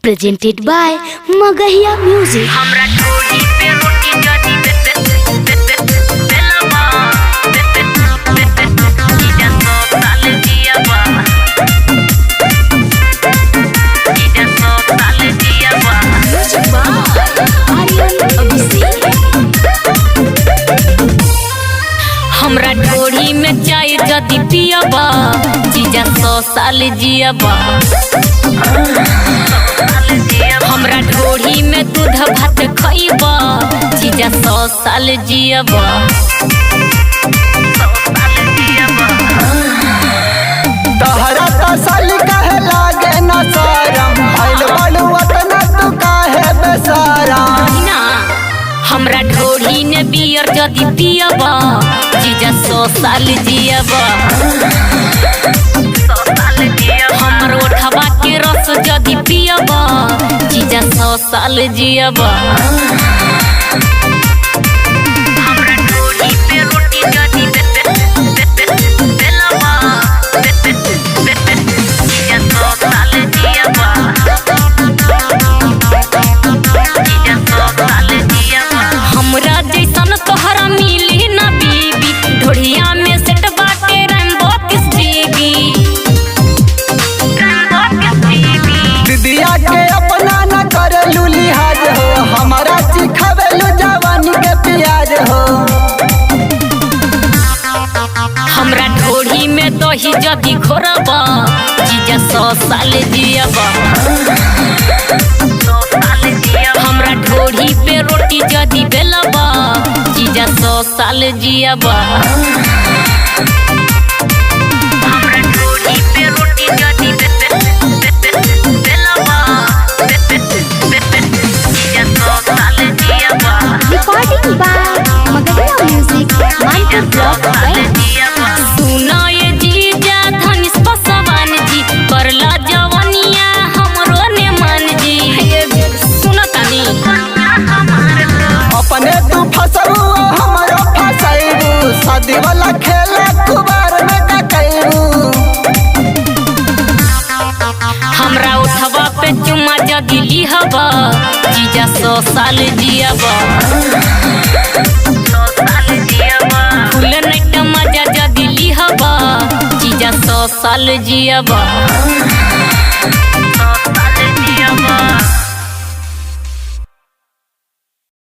Presented by Magahiya Music. हमरा ढोली पे रोटी जदी बेलवा जीजा 100 साल जियाबा जीजा 100 साल जियाबा Music by Aryan Abhishek. हमरा ढोली में चाय जदी पियाबा जीजा 100 साल जियाबा हमरा ढोली में दूध भात खइबा जीजा 100 साल जियाबा तहरा तसल कहे लागे न शरम भइल बड़ू अतना तू काहे बेशरम ना हमरा ढोली ने बियर जदी पियाबा जीजा 100 साल जियाबा हमर ओठवा के रस जदी पियाबा जीजा 100 साल जियाबा हमरा ढोली पे रोटी जदी बेलवा जीजा 100 साल जियाबा जीजा 100 साल जियाबा हमरा जैसन तोहरा मिली ना बीबी ढोढ़िया में सेट बाटे रंबो किस जीबी दिदिया के अपना न करलू लिहाज हो हमारा सिखावेलू जवानी के प्याज हो हमरा ढोढ़ी में दही जदी घोरबा जीजा 100 साल जियाबा हमरा ढोढ़ी पे रोटी जदी बेलबा जीजा 100 साल जियाबा हमरा ढोढ़ी पे रोटी जदी बेलबा जीजा 100 साल जियाबा Recording by Magahiya Music. Manpur Block Bank. सुना ये जीजा धनिस पसवान जी करला जवानिया हमरो ने मान जी सुना तानी अपने तू फसबू हमारा फसैबू शादी वाला खेल कुबार में का कैबू हमरा उठवा पे चुम्मा जदी लिहबा जीजा 100 साल जियाबा फूल नट मजा जदी लिहबा जीजा 100 साल जियाबा